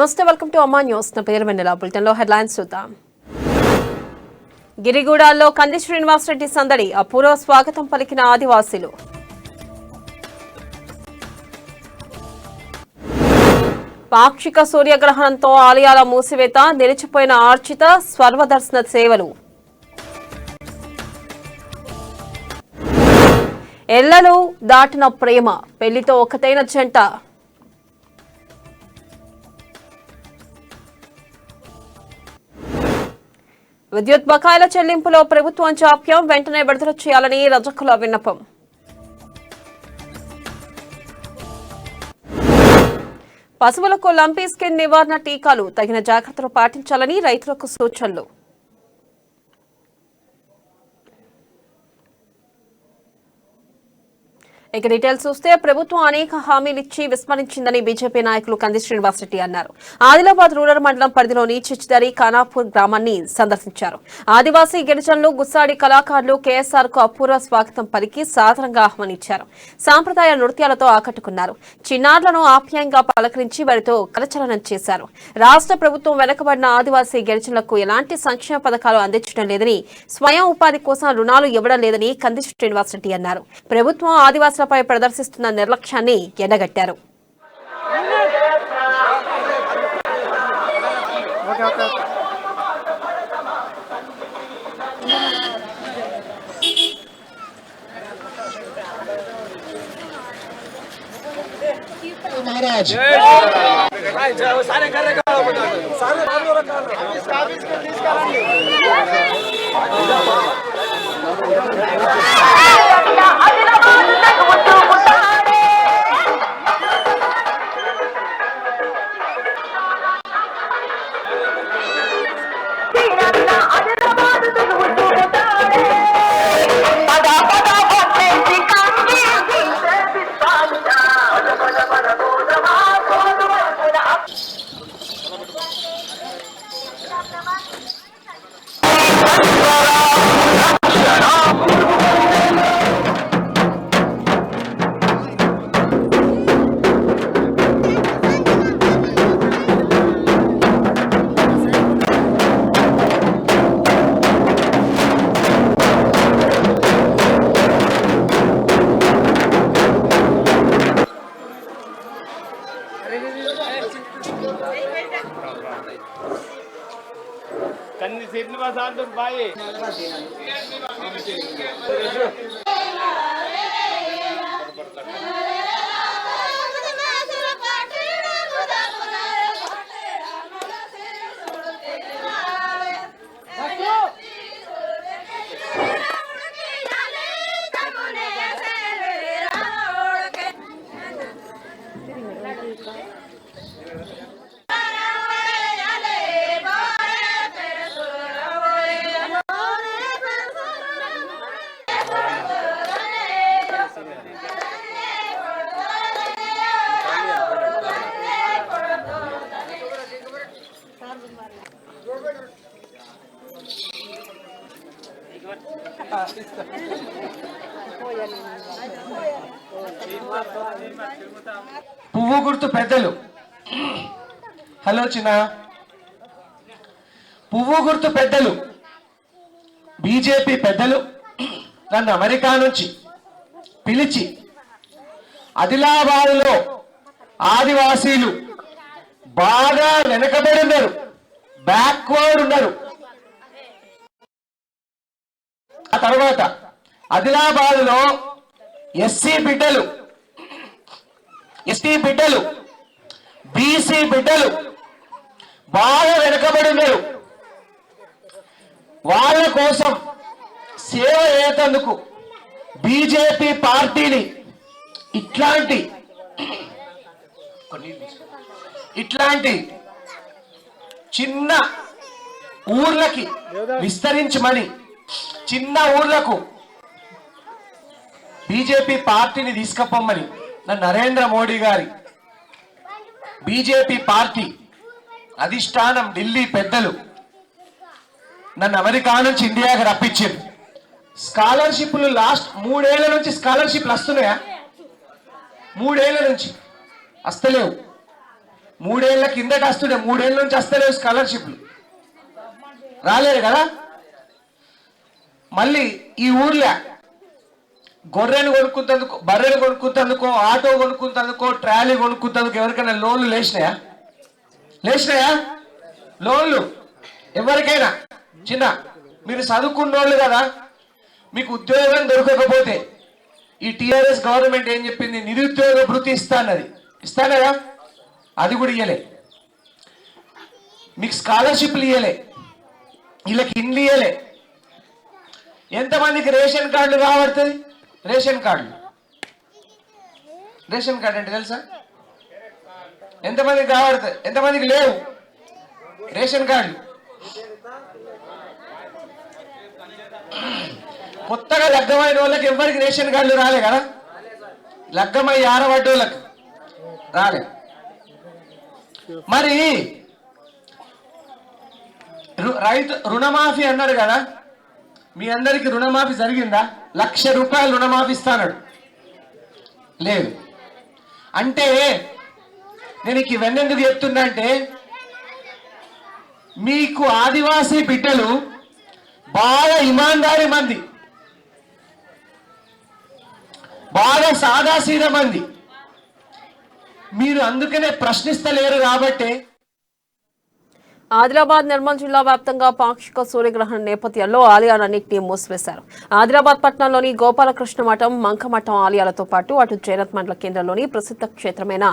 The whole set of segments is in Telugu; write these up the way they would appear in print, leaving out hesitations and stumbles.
నమస్తే, వెల్కమ్ టు అమ్మా న్యూస్. నా పేరు వెన్నెల. బులెటిన్లో హెడ్లైన్స్ చూద్దాం. గిరిగూడలో కంది శ్రీనివాసరెడ్డి సందడి, అపూర్వ స్వాగతం పలికిన ఆదివాసీలు. పాక్షిక సూర్యగ్రహణంతో ఆలయాల మూసివేత, నిలిచిపోయిన ఆర్చిత స్వర్వదర్శన సేవలు. ఎల్లలు దాటిన ప్రేమ, పెళ్లితో ఒకటైన జంట. విద్యుత్ బకాయిల చెల్లింపులో ప్రభుత్వం జాప్యం, వెంటనే విడుదల చేయాలని రజకుల విన్నపం. పశువులకు లంపీ స్కిన్ నివారణ టీకాలు, తగిన జాగ్రత్తలు పాటించాలని రైతులకు సూచనలు. ఇక డీటెయిల్స్ చూస్తే, ప్రభుత్వం అనేక హామీలు ఇచ్చి విస్మరించిందని బీజేపీ నాయకులు కంది శ్రీనివాసరెడ్డి అన్నారు. ఆదిలాబాద్ రూరల్ మండలం పరిధిలోని చిచ్చిదరి ఖానాపూర్ గ్రామాన్ని సందర్శించారు. ఆదివాసీ గిరిజనులు, గుస్సాడి కళాకారులు కేఎస్ఆర్ కు అపూర్వ స్వాగతం పలికి సాదరంగా ఆహ్వానించారు. సాంప్రదాయ నృత్యాలతో ఆకట్టుకున్నారు. చిన్నారులను ఆప్యాయంగా పలకరించి వారితో కరచలనం చేశారు. రాష్ట్ర ప్రభుత్వం వెనుకబడిన ఆదివాసీ గిరిజనులకు ఎలాంటి సంక్షేమ పథకాలు అందించడం లేదని, స్వయం ఉపాధి కోసం రుణాలు ఇవ్వడం లేదని కంది శ్రీనివాసరెడ్డి అన్నారు. ప్రభుత్వం ఆదివాసీ పై ప్రదర్శిస్తున్న నిర్లక్ష్యాన్ని ఎండగట్టారు. కంది శ్రీనివాసరెడ్డి బాయి పువ్వు గుర్తు పెద్దలు. హలో చిన్న. పువ్వు గుర్తు పెద్దలు, బీజేపీ పెద్దలు నన్ను అమెరికా నుంచి పిలిచి ఆదిలాబాద్లో ఆదివాసీలు బాగా వెనకబడి ఉన్నారు, బ్యాక్వర్డ్ ఉన్నారు. ఆ తర్వాత ఆదిలాబాద్లో ఎస్సీ బిడ్డలు, ఎస్టీ బిడ్డలు, బీసీ బిడ్డలు బాగా వెనకబడి ఉన్నారు. వాళ్ళ కోసం సేవ చేసేందుకు బీజేపీ పార్టీని ఇట్లాంటి చిన్న ఊర్లకి విస్తరించమని, చిన్న ఊర్లకు బీజేపీ పార్టీని తీసుకుపోమని నన్ను నరేంద్ర మోడీ గారి బీజేపీ పార్టీ అధిష్టానం ఢిల్లీ పెద్దలు నన్ను అమెరికా నుంచి ఇండియాకి రప్పించారు. స్కాలర్షిప్లు లాస్ట్ 3 ఏళ్ల నుంచి స్కాలర్షిప్లు వస్తున్నాయా? 3 ఏళ్ల నుంచి వస్తలేవు. 3 ఏళ్ల కిందట వస్తుండే, 3 ఏళ్ళ నుంచి వస్తలేవు స్కాలర్షిప్లు, రాలేదు కదా. మళ్ళీ ఈ ఊర్లో గొర్రెను కొనుక్కుంటందుకు, బర్రెలు కొనుక్కుంటందుకో, ఆటో కొనుక్కుంటందుకో, ట్రాలీ కొనుక్కుంటందుకు ఎవరికైనా లోన్లు లేచినాయా? లోన్లు ఎవరికైనా చిన్న, మీరు చదువుకున్న వాళ్ళు కదా, మీకు ఉద్యోగం దొరకకపోతే ఈ టిఆర్ఎస్ గవర్నమెంట్ ఏం చెప్పింది, నిరుద్యోగ భృతి ఇస్తానది, ఇస్తానదా? అది కూడా ఇయ్యలే. మీకు స్కాలర్షిప్లు ఇయ్యలే, వీళ్ళకి ఇండ్లు ఇయ్యలే. ఎంతమందికి రేషన్ కార్డులు కాబడుతుంది? రేషన్ కార్డు అంటే తెలుసా? ఎంతమందికి కాబడుతుంది, ఎంతమందికి లేవు రేషన్ కార్డులు? కొత్తగా లగ్గమైన వాళ్ళకి ఎవరికి రేషన్ కార్డులు రాలే కదా, లగ్గమై ఆరబడ్డ వాళ్ళకి రాలే. మరి రైతు రుణమాఫీ అన్నారు కదా, మీ అందరికి రుణమాఫీ జరిగిందా? 1,00,000 రూపాయలు రుణమాఫీ ఇస్తాడు, లేదు. అంటే నేను ఇవన్నీ ఎందుకు చెప్తున్నా అంటే, మీకు ఆదివాసీ బిడ్డలు బాగా ఇమాందారి మంది, బాగా సాదాసీద మంది, మీరు అందుకనే ప్రశ్నిస్తలేరు కాబట్టి. ఆదిలాబాద్ నిర్మల్ జిల్లా వ్యాప్తంగా పాక్షిక సూర్యగ్రహణం నేపథ్యంలో ఆలయాలన్నింటినీ మూసివేశారు. ఆదిలాబాద్ పట్టణంలోని గోపాలకృష్ణ మఠం, మంఖమఠం ఆలయాలతో పాటు అటు జైనత్ మండల కేంద్రంలోని ప్రసిద్ధ క్షేత్రమైన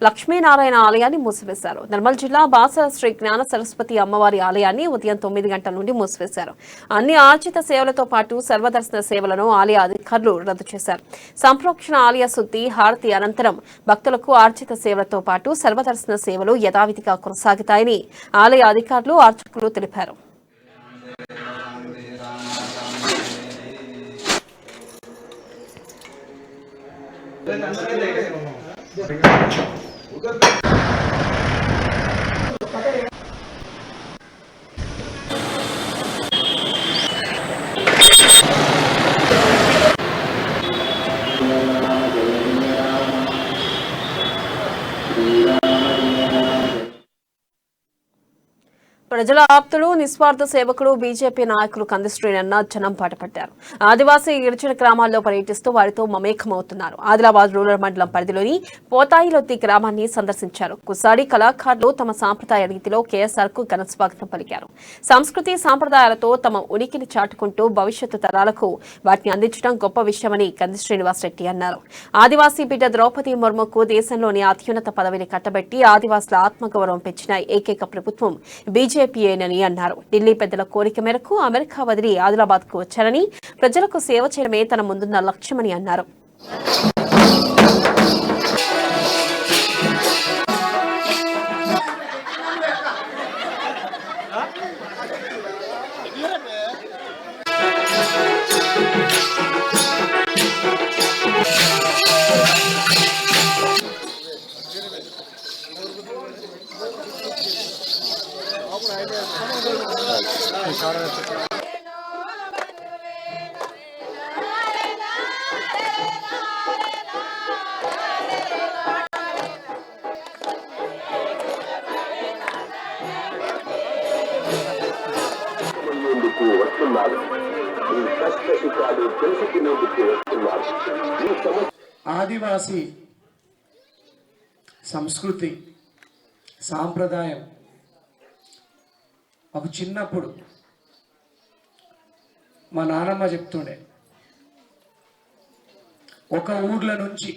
లక్ష్మీనారాయణ ఆలయాన్ని మూసివేశారు. నిర్మల్ జిల్లా బాసర శ్రీ జ్ఞాన సరస్వతి అమ్మవారి ఆలయాన్ని ఉదయం 9 గంటల నుండి మూసివేశారు. అన్ని ఆర్జిత సేవలతో పాటు సర్వదర్శన సేవలను ఆలయ అధికారులు రద్దు చేశారు. సంప్రోక్షణ ఆలయ శుద్ధి, హారతి అనంతరం భక్తులకు ఆర్జిత సేవలతో పాటు సర్వదర్శన సేవలు యథావిధిగా కొనసాగుతాయని ఆలయ అధికారులు, అర్చకులు తెలిపారు. ప్రజల ఆప్తులు, నిస్వార్థ సేవకుడు బీజేపీ నాయకులు కందిశ్రీనన్న జనం పాటపట్టారు. ఆదివాసీ గిరిజన గ్రామాల్లో పర్యటిస్తూ వారితో మమేకమవుతున్నారు. ఆదిలాబాద్ రూరల్ మండలం పరిధిలోని పోతాయిలొత్తి గ్రామాన్ని సందర్శించారు. కుసాడి కళాకారులు తమ సాంప్రదాయ రీతిలో కేఎస్ఆర్ కు ఘన స్వాగతం పలికారు. సంస్కృతి సాంప్రదాయాలతో తమ ఉనికిని చాటుకుంటూ భవిష్యత్తు తరాలకు వాటిని అందించడం గొప్ప విషయమని కంది శ్రీనివాసరెడ్డి అన్నారు. ఆదివాసీ బిడ్డ ద్రౌపది ముర్ముకు దేశంలోని అత్యున్నత పదవిని కట్టబెట్టి ఆదివాసుల ఆత్మగౌరవం పెంచిన ఏకైక ప్రభుత్వం బీజేపీయేనని అన్నారు. ఢిల్లీ పెద్దల కోరిక మేరకు అమెరికా వదిలి ఆదిలాబాద్ కు వచ్చారని, ప్రజలకు సేవ చేయడమే తన ముందున్న లక్ష్యమని అన్నారు. ఆదివాసీ సంస్కృతి సాంప్రదాయం ఒక చిన్నప్పుడు మా నానమ్మ చెప్తుండే, ఒక ఊర్ల నుంచి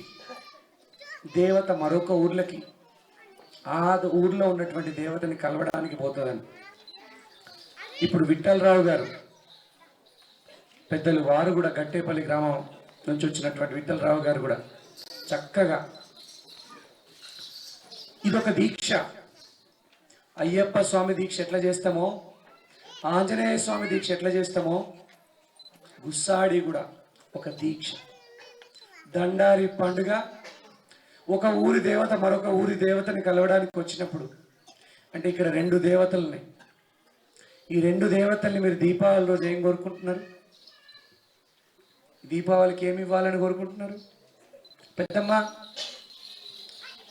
దేవత మరొక ఊర్లకి, ఆ ఊర్లో ఉన్నటువంటి దేవతని కలవడానికి పోతుందని. ఇప్పుడు విఠలరావు గారు పెద్దలు వారు కూడా గట్టేపల్లి గ్రామం నుంచి వచ్చినటువంటి విఠలరావు గారు కూడా చక్కగా ఇదొక దీక్ష, అయ్యప్ప స్వామి దీక్ష ఎట్లా చేస్తామో, ఆంజనేయ స్వామి దీక్ష ఎట్లా చేస్తామో, గుస్సాడి కూడా ఒక దీక్ష. దండారి పండుగ ఒక ఊరి దేవత మరొక ఊరి దేవతని కలవడానికి వచ్చినప్పుడు, అంటే ఇక్కడ 2 దేవతలని, ఈ 2 దేవతల్ని మీరు దీపావళి రోజు ఏం కోరుకుంటున్నారు? దీపావళికి ఏమి ఇవ్వాలని కోరుకుంటున్నారు? పెద్దమ్మ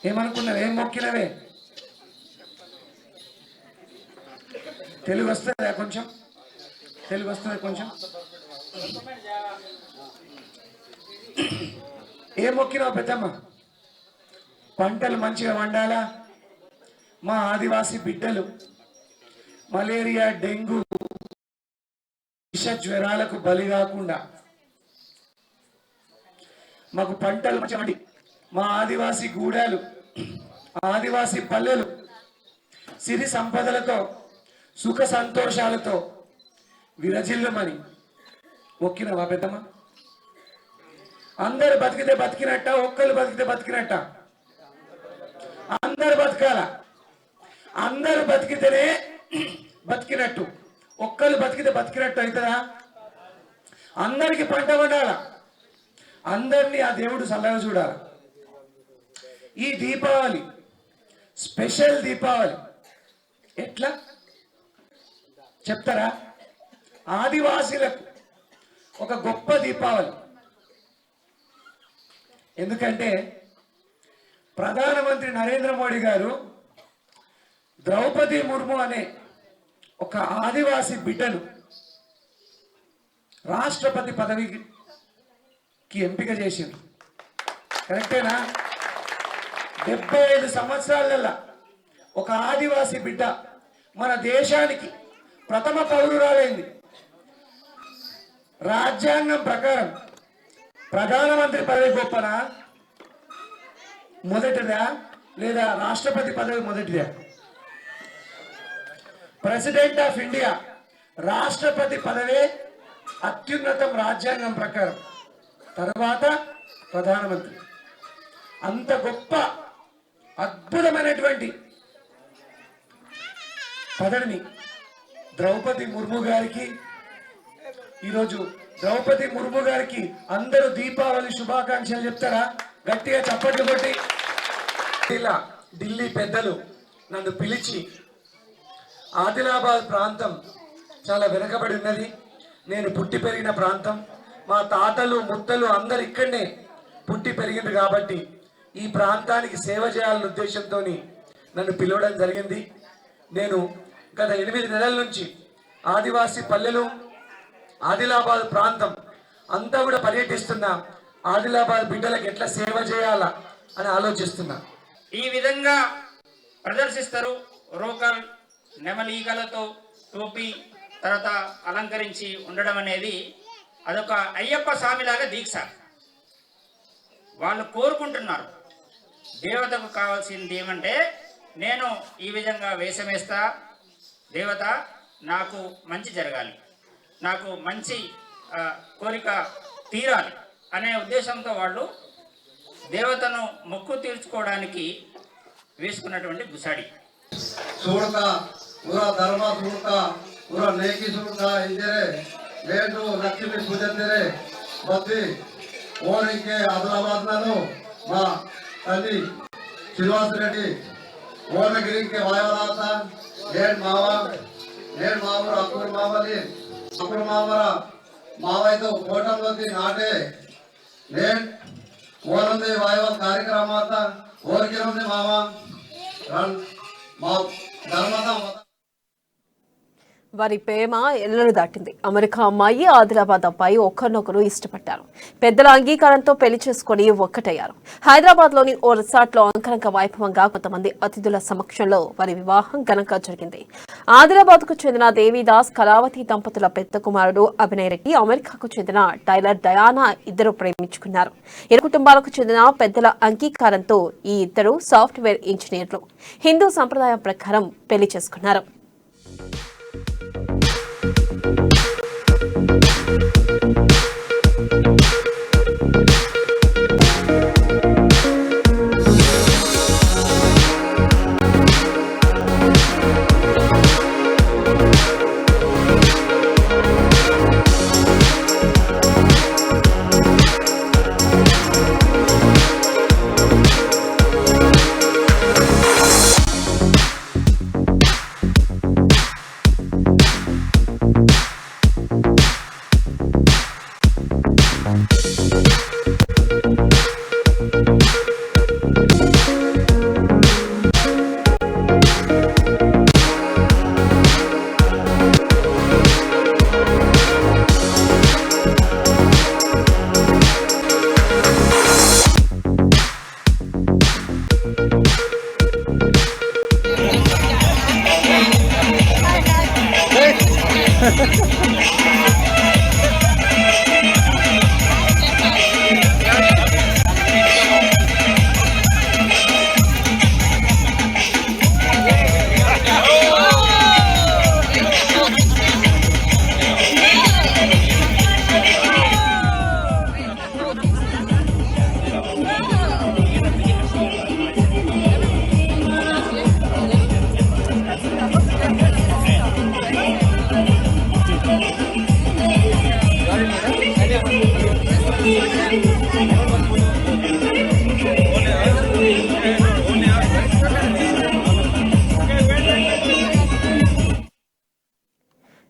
ఏమనుకున్నావు? ఏం మొక్కినవే? తెలుగు వస్తుందా కొంచెం? తెలుగు వస్తుందా కొంచెం? ఏం మొక్కినావు పెద్దమ్మ? పంటలు మంచిగా వండాలా, మా ఆదివాసీ బిడ్డలు మలేరియా, డెంగ్యూ, విష జ్వరాలకు బలి కాకుండా మాకు పంటలు మంచిగా వండి మా ఆదివాసీ గూడాలు, ఆదివాసీ పల్లెలు సిరి సంపదలతో సుఖ సంతోషాలతో విరజిల్లమని మొక్కినవా పెద్దమ్మ? అందరు బతికితే బతికినట్ట, ఒక్కరు బతికితే బతికినట్ట? అందరు బతకాల, అందరు బతికితేనే బతికినట్టు, ఒక్కరు బతికితే బతికినట్టు అవుతుందా? అందరికి పంట పండాల, అందరినీ ఆ దేవుడు చల్లగా చూడాలి. ఈ దీపావళి స్పెషల్ దీపావళి ఎట్లా చెప్తారా? ఆదివాసీలకు ఒక గొప్ప దీపావళి. ఎందుకంటే ప్రధానమంత్రి నరేంద్ర మోడీ గారు ద్రౌపది ముర్ము అనే ఒక ఆదివాసీ బిడ్డను రాష్ట్రపతి పదవికి ఎంపిక చేసింది. కరెక్టేనా? 75 సంవత్సరాలలో ఒక ఆదివాసీ బిడ్డ మన దేశానికి ప్రథమ పౌరురాలైంది. రాజ్యాంగం ప్రకారం ప్రధానమంత్రి పదవి గొప్పనా, మొదటిదా లేదా రాష్ట్రపతి పదవి మొదటిదా? ప్రెసిడెంట్ ఆఫ్ ఇండియా, రాష్ట్రపతి పదవే అత్యున్నతం రాజ్యాంగం ప్రకారం, తర్వాత ప్రధానమంత్రి. అంత గొప్ప అద్భుతమైనటువంటి పదవిని ద్రౌపది ముర్ము గారికి, ఈరోజు ద్రౌపది ముర్ము గారికి అందరూ దీపావళి శుభాకాంక్షలు చెప్తారా? గట్టిగా చప్పట్లు కొట్టి. ఇలా ఢిల్లీ పెద్దలు నన్ను పిలిచి, ఆదిలాబాద్ ప్రాంతం చాలా వెనుకబడి ఉన్నది, నేను పుట్టి పెరిగిన ప్రాంతం, మా తాతలు ముత్తలు అందరు ఇక్కడనే పుట్టి పెరిగింది కాబట్టి ఈ ప్రాంతానికి సేవ చేయాలనే ఉద్దేశంతో నన్ను పిలవడం జరిగింది. నేను గత 8 నెలల నుంచి ఆదివాసీ పల్లెలు, ఆదిలాబాద్ ప్రాంతం అంతా కూడా పర్యటిస్తున్నా. ఆదిలాబాద్ బిడ్డలకు ఎట్లా సేవ చేయాలా అని ఆలోచిస్తున్నా. ఈ విధంగా ప్రదర్శిస్తారు. రోకల్ నెమలీగలతో టోపీ తర్వాత అలంకరించి ఉండడం అనేది అదొక అయ్యప్ప స్వామిలాగా దీక్ష. వాళ్ళు కోరుకుంటున్నారు, దేవతకు కావాల్సింది ఏమంటే, నేను ఈ విధంగా వేషం వేస్తా, దేవత నాకు మంచి జరగాలి, నాకు మంచి కోరిక తీరాలి అనే ఉద్దేశంతో వాళ్ళు దేవతను మొక్కు తీర్చుకోవడానికి వేసుకున్నటువంటి గుసాడి. చూడతా పూరా ధర్మ చూడతా పూరా నేకి చూడతా ఇంజరే లేటు లక్ష్మి పూజందిరే బతి ఓరింకే ఆదిలాబాద్ నన్ను మా తల్లి శ్రీనివాస్ రెడ్డి ఓనగిరికి వాయవరాత నేను మావూరు అక్కూరు మావలి అక్కూరు మావర మావైతో కోటంలోకి నాటే నేను ఓనంది వాయవ కార్యక్రమాత ఓరికిరంది మావ మా ధర్మత. వారి ప్రేమ ఎల్లలు దాటింది. అమెరికా అమ్మాయి, ఆదిలాబాద్ అబ్బాయి ఒకరినొకరు ఇష్టపడ్డారు. పెద్దల అంగీకారంతో పెళ్లి చేసుకుని ఒక్కటయ్యారు. హైదరాబాద్ లోని ఓ రిసార్ట్ లో అంగరంగ వైభవంగా కొంతమంది అతిథుల సమక్షంలో వారి వివాహం ఘనంగా జరిగింది. ఆదిలాబాద్ కు చెందిన దేవిదాస్, కళావతి దంపతుల పెద్ద కుమారుడు అభినయ్ రెడ్డి, అమెరికాకు చెందిన టైలర్ డయానా ఇద్దరు ప్రేమించుకున్నారు. ఇరు కుటుంబాలకు చెందిన పెద్దల అంగీకారంతో ఈ ఇద్దరు సాఫ్ట్వేర్ ఇంజనీర్లు హిందూ సంప్రదాయం ప్రకారం పెళ్లి చేసుకున్నారు.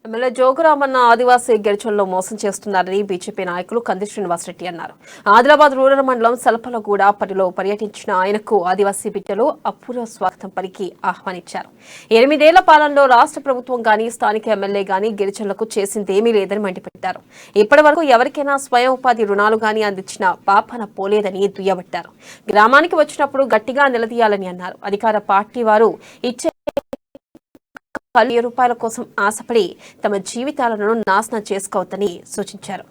ఎమ్మెల్యే జోగురామన్న ఆదివాసీ గిరిజనుల్లో మోసం చేస్తున్నారని బీజేపీ నాయకులు కంది శ్రీనివాసరెడ్డి అన్నారు. ఆదిలాబాద్ రూరల్ మండలం సల్పలగూడ పరిలో పర్యటించిన ఆయనకు ఆదివాసీ బిడ్డలు అపూర్వ స్వాగతం పలికి ఆహ్వానించారు. 8 ఏళ్ల పాలనలో రాష్ట్ర ప్రభుత్వం గానీ స్థానిక ఎమ్మెల్యే గానీ గిరిజనులకు చేసిందేమీ లేదని మండిపడ్డారు. ఇప్పటి వరకు ఎవరికైనా స్వయం ఉపాధి రుణాలు గానీ అందించిన పాపన పోలేదని దుయ్యబట్టారు. గ్రామానికి వచ్చినప్పుడు గట్టిగా నిలదీయాలని అన్నారు. అధికార పార్టీ వారు ఇచ్చే రూపాయల కోసం ఆశపడి తమ జీవితాలను నాశనం చేసుకోవద్దని సూచించారు.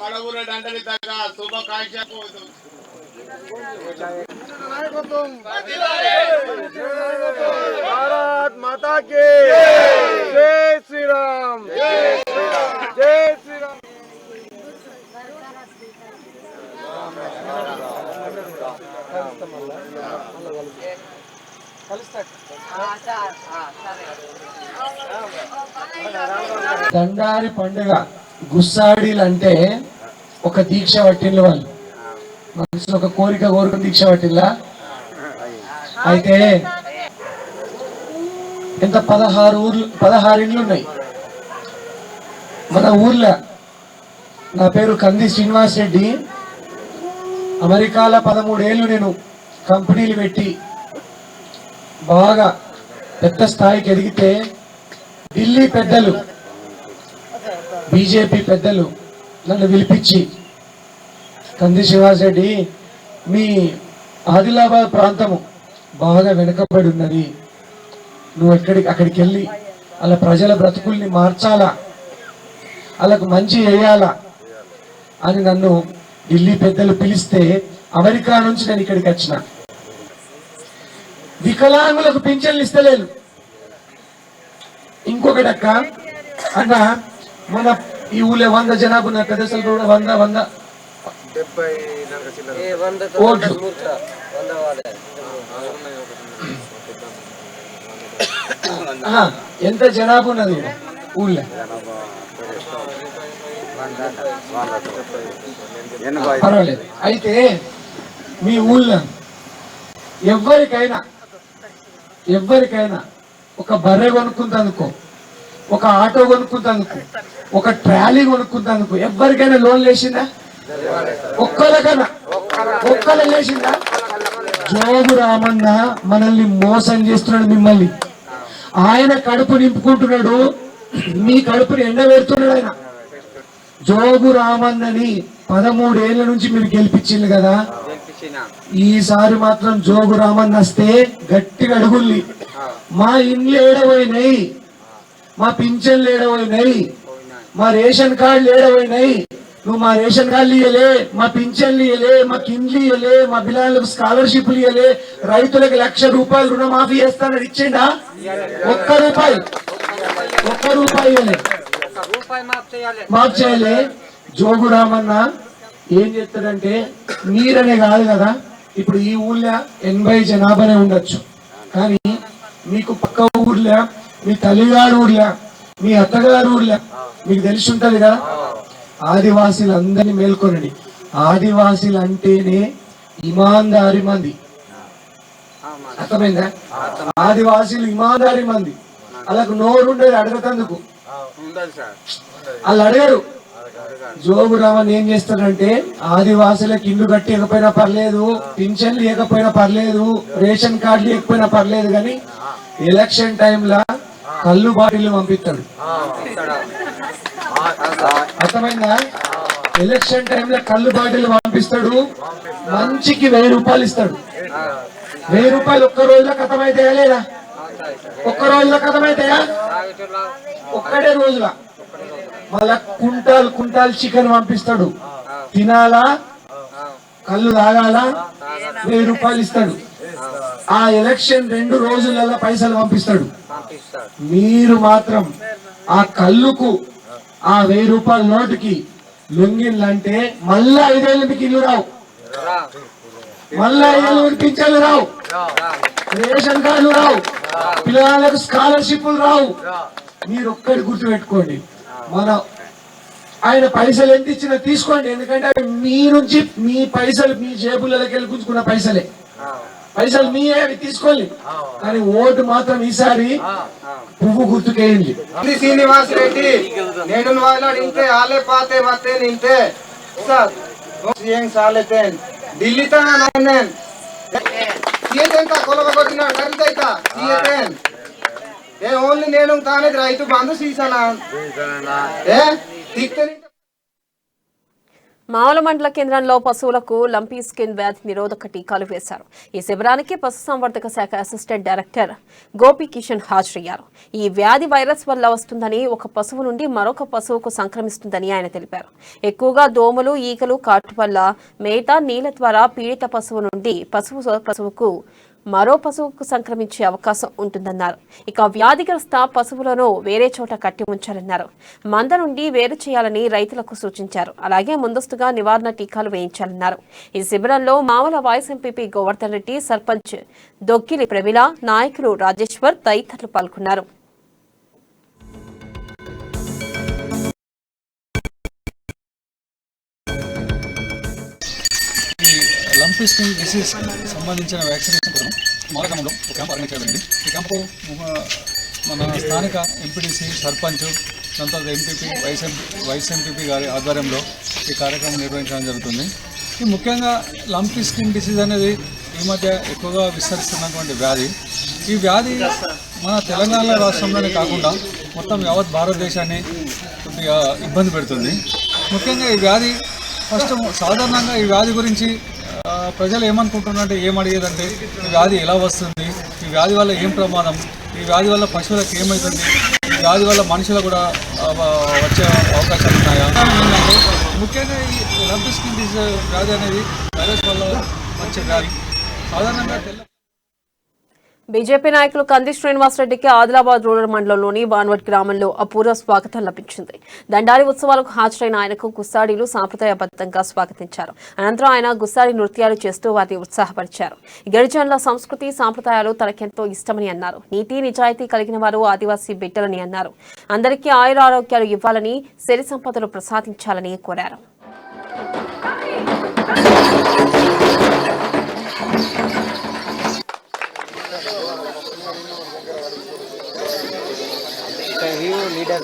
మడవుర దండలి తగ్గ శుభాకాంక్ష భారత్ మాతా కి జై శ్రీరామ్ జై శ్రీరామ్ జై శ్రీరామ్. దండారి పండుగ గుస్సాడీలు అంటే ఒక దీక్ష పట్టిండ్రు వాళ్ళు. మనసులో ఒక కోరిక కోరుకుని దీక్ష పట్టిల్లా. అయితే ఎంత 16 ఇండ్లు ఉన్నాయి మన ఊర్లో. నా పేరు కంది శ్రీనివాసరెడ్డి. అమెరికాలో 13 ఏళ్ళు నేను కంపెనీలు పెట్టి బాగా పెద్ద స్థాయికి ఎదిగితే ఢిల్లీ పెద్దలు బీజేపీ పెద్దలు నన్ను పిలిపించి, కంది శ్రీనివాసరెడ్డి మీ ఆదిలాబాద్ ప్రాంతము బాగా వెనుకబడి ఉన్నది, నువ్వు అక్కడికి వెళ్ళి అలా ప్రజల బ్రతుకుల్ని మార్చాలా, వాళ్ళకు మంచి చేయాలా అని నన్ను ఢిల్లీ పెద్దలు పిలిస్తే అమెరికా నుంచి నేను ఇక్కడికి వచ్చిన. వికలాంగులకు పింఛన్లు ఇస్తలేదు. ఇంకొకటి అక్క అన్న, మన ఈ ఊళ్ళో 100 జనాభా ఉన్న ప్రదేశాలు కూడా 100 ఓట్లు. ఎంత జనాభా ఉన్నది ఊళ్ళో? పర్వాలేదు. అయితే మీ ఊళ్ళో ఎవరికైనా ఒక బర్రె కొనుక్కుంటందుకు, ఒక ఆటో కొనుక్కుంటందుకు, ఒక ట్రాలీ కొనుక్కుంటందుకు ఎవరికైనా లోన్ లేచిందా? ఒక్కలే లేచిందా? జోగు రామన్న మనల్ని మోసం చేస్తున్నాడు. మిమ్మల్ని ఆయన కడుపు నింపుకుంటున్నాడు, మీ కడుపుని ఎండబెడుతున్నాడు ఆయన. జోగు రామన్నని 13 ఏళ్ల నుంచి మీరు గెలిపించింది కదా, ఈసారి మాత్రం జోగు రామన్న వస్తే గట్టిగా అడుగుల్లి. మా ఇండ్లు ఏడవైనాయి, మా పింఛన్లు ఏడవైనాయి, మా రేషన్ కార్డులు ఏడవైనాయి, నువ్వు మా రేషన్ కార్డులు ఇయ్యలే, మా పింఛన్లు ఇయ్యలే, మా కిండ్లు ఇయ్యలే, మా పిల్లలకు స్కాలర్షిప్లు ఇయ్యలే, రైతులకు 1,00,000 రూపాయలు రుణమాఫీ చేస్తానని ఇచ్చిండా? ఒక్క రూపాయి ఇయ్యలే, మాఫ్ చేయలే. జోగు రామన్న ఏం చేస్తాడంటే, మీరనే కాదు కదా, ఇప్పుడు ఈ ఊళ్ళో 80 జనాభానే ఉండొచ్చు, కానీ మీకు పక్క ఊర్లో, మీ తల్లిగారు ఊర్లో, మీ అత్తగారు ఊర్లో మీకు తెలిసి ఉంటది కదా. ఆదివాసీలందరినీ మేల్కొనండి. ఆదివాసీలు అంటేనే ఇమాందారి మంది. అర్థమైందా? ఆదివాసీలు ఇమాందారి మంది, వాళ్ళకు నోరు ఉండేది అడగతందుకు, వాళ్ళు అడగరు. జోగు రామన్ ఏం చేస్తాడంటే ఆదివాసులకు ఇల్లు కట్టకపోయినా పర్లేదు, పింఛన్లు ఇవ్వకపోయినా పర్లేదు, రేషన్ కార్డులు ఇవ్వకపోయినా పర్లేదు, కానీ ఎలక్షన్ టైంలో కళ్ళు బాటిల్ పంపిస్తాడు. అర్థమైందా? ఎలక్షన్ టైంలో కళ్ళు బాటిల్ పంపిస్తాడు, మంచికి 1000 రూపాయలు ఇస్తాడు. 1000 రూపాయలు ఒక్క రోజులో కథమైతాయా లేదా? ఒక్క రోజులో కథమైతాయా? ఒక్కడే రోజులా. మళ్ళా కుంటాల్ చికెన్ పంపిస్తాడు, తినాలా కళ్ళు తాగాలా 1000 రూపాయలు ఇస్తాడు. ఆ ఎలక్షన్ 2 రోజులలో పైసలు పంపిస్తాడు. మీరు మాత్రం ఆ కళ్ళుకు ఆ 1000 రూపాయల నోటుకి లొంగిన్లంటే మళ్ళా 5 ఏళ్ళు మీకు ఇల్లు రావు, మళ్ళా 5 ఏళ్ళు మీకు పింఛన్లు రావు, రేషన్ కార్డులు రావు, పిల్లలకు స్కాలర్షిప్లు రావు. మీరు ఒక్కటి గుర్తు పెట్టుకోండి, ఆయన పైసలు ఎంత ఇచ్చినా తీసుకోండి, ఎందుకంటే అవి మీ నుంచి మీ పైసలు మీ జేబులకి వెళ్ళి గుంజుకున్న పైసలు మీ అవి తీసుకోండి, కానీ ఓటు మాత్రం ఈసారి పువ్వు గుర్తుకేయండి. శ్రీనివాస్ రెడ్డి నేను నింతే ఆలే పాతే మతే నింతే సాలెతేన్ ఢిల్లీ తన కొలవ కొట్టిన కరితైతా సీఎతేన్ ఏ ఓన్లీ నేను తానే రైతు బంధు సీసనా ఏ మావల మండల కేంద్రంలో పశువులకు లంపీ స్కిన్ వ్యాధి నిరోధక టీకాలు వేశారు. ఈ శిబిరానికి పశుసంవర్ధక శాఖ అసిస్టెంట్ డైరెక్టర్ గోపి కిషన్ హాజరయ్యారు. ఈ వ్యాధి వైరస్ వల్ల వస్తుందని, ఒక పశువు నుండి మరొక పశువుకు సంక్రమిస్తుందని ఆయన తెలిపారు. ఎక్కువగా దోమలు, ఈగలు కాటు వల్ల మేత, నీళ్ల ద్వారా పీడిత పశువు నుండి పశువుకు మరో పశువుకు సంక్రమించే అవకాశం ఉంటుందన్నారు. ఇక వ్యాధిగ్రస్త పశువులను వేరే చోట కట్టి ఉంచాలన్నారు. మంద నుండి వేరు చేయాలని రైతులకు సూచించారు. అలాగే ముందస్తుగా నివారణ టీకాలు వేయించాలన్నారు. ఈ శిబిరంలో మావల వైస్ ఎంపీపీ గోవర్ధన్ రెడ్డి, సర్పంచ్ దొక్కిలి ప్రమిళ, నాయకులు రాజేశ్వర్ తదితరులు పాల్గొన్నారు. లంపీ స్కిన్ డిసీజ్ సంబంధించిన వ్యాక్సినేషన్ కోసం మాలగ్రామంలో ఒక క్యాంప్ ఆర్గనైజ్ చేయబడింది. ఈ క్యాంపు మన స్థానిక ఎంపీడీసీ, సర్పంచ్, దాంతో ఎంపీపీ, వైస్ ఎంపీపీ గారి ఆధ్వర్యంలో ఈ కార్యక్రమం నిర్వహించడం జరుగుతుంది. ఈ ముఖ్యంగా లంపీ స్కిన్ డిసీజ్ అనేది ఈ మధ్య ఎక్కువగా విస్తరిస్తున్నటువంటి వ్యాధి. ఈ వ్యాధి మన తెలంగాణ రాష్ట్రంలోనే కాకుండా మొత్తం యావత్ భారతదేశాన్ని కొద్దిగా ఇబ్బంది పెడుతుంది. ముఖ్యంగా ఈ వ్యాధి సాధారణంగా ఈ వ్యాధి గురించి ప్రజలు ఏమనుకుంటున్నారంటే, ఏమడిగేదంటే ఈ వ్యాధి ఎలా వస్తుంది, ఈ వ్యాధి వల్ల ఏం ప్రమాదం, ఈ వ్యాధి వల్ల పశువులకు ఏమవుతుంది, ఈ వ్యాధి వల్ల మనుషులకు కూడా వచ్చే అవకాశాలు ఉన్నాయా. ఏంటంటే ముఖ్యంగా ఈ లంపీ స్కిన్ డిసీజ్ వ్యాధి అనేది వైరస్ వల్ల వచ్చే వ్యాధి. సాధారణంగా బీజేపీ నాయకులు కంది శ్రీనివాసరెడ్డికి ఆదిలాబాద్ రూరల్ మండలంలోని బాన్వట్ గ్రామంలో అపూర్వ స్వాగతం లభించింది. దండారి ఉత్సవాలకు హాజరైన ఆయనకు గుస్సాడీలు సాంప్రదాయబద్ధంగా స్వాగతించారు. అనంతరం ఆయన గుస్సాడి నృత్యాలు చేస్తూ వారిని ఉత్సాహపరిచారు. గిరిజనుల సంస్కృతి సాంప్రదాయాలు తనకెంతో ఇష్టమని అన్నారు. నీతి నిజాయితీ కలిగిన వారు ఆదివాసీ బిడ్డలని అన్నారు. అందరికీ ఆయురారోగ్యాలు ఇవ్వాలని, సిరి సంపదలు ప్రసాదించాలని కోరారు. लीडर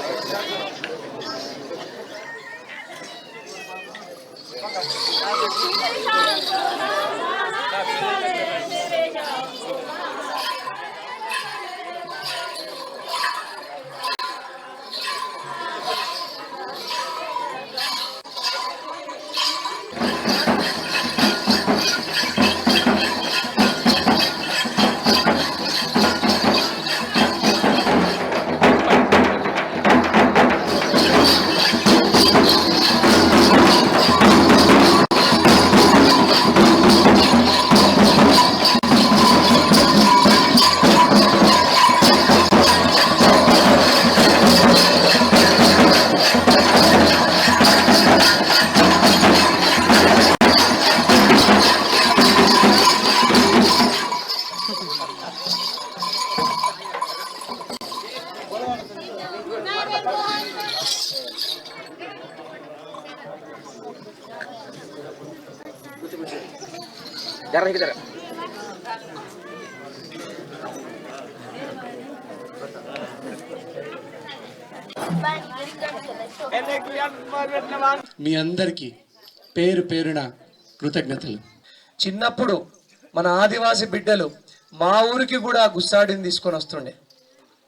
మీ అందరికీ పేరు పేరున కృతజ్ఞతలు. చిన్నప్పుడు మన ఆదివాసి బిడ్డలు మా ఊరికి కూడా గుస్సాడిని తీసుకొని వస్తుండే,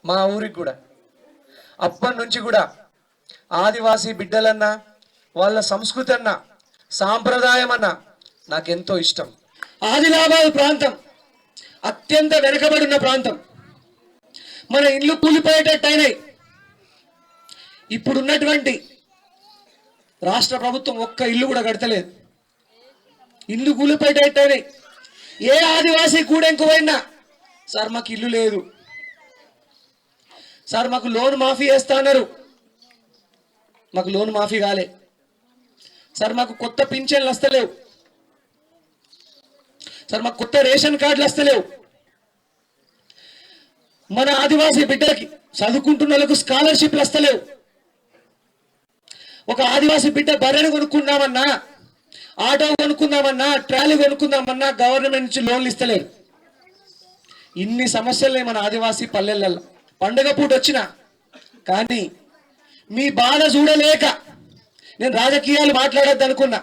మా ఊరికి కూడా. అప్పటి నుంచి కూడా ఆదివాసి బిడ్డలన్నా వాళ్ళ సంస్కృతి అన్నా సాంప్రదాయం అన్నా నాకెంతో ఇష్టం. ఆదిలాబాద్ ప్రాంతం అత్యంత వెనుకబడిన ప్రాంతం. మన ఇల్లు కూలిపోయేటట్టయినాయి. ఇప్పుడున్నటువంటి రాష్ట్ర ప్రభుత్వం ఒక్క ఇల్లు కూడా కడతలేదు. ఇల్లు కూలిపోయేటట్టయినాయి. ఏ ఆదివాసీ కూడెంకు పోయినా సార్ మాకు ఇల్లు లేదు, సార్ మాకు లోన్ మాఫీ చేస్తా అన్నారు, మాకు లోన్ మాఫీ కాలే, సార్ మాకు కొత్త పింఛన్లు వస్తలేవు, సార్ మాకు కొత్త రేషన్ కార్డులు వస్తలేవు. మన ఆదివాసీ బిడ్డలకి చదువుకుంటున్న వాళ్ళకు స్కాలర్షిప్లు వస్తలేవు. ఒక ఆదివాసీ బిడ్డ బర్రెను కొనుక్కుందామన్నా, ఆటో కొనుక్కుందామన్నా, ట్రాలీ కొనుక్కుందామన్నా గవర్నమెంట్ నుంచి లోన్లు ఇస్తలేరు. ఇన్ని సమస్యలే మన ఆదివాసీ పల్లెలలో. పండుగ పూట వచ్చినా కానీ మీ బాధ చూడలేక, నేను రాజకీయాలు మాట్లాడొద్దు అనుకున్నా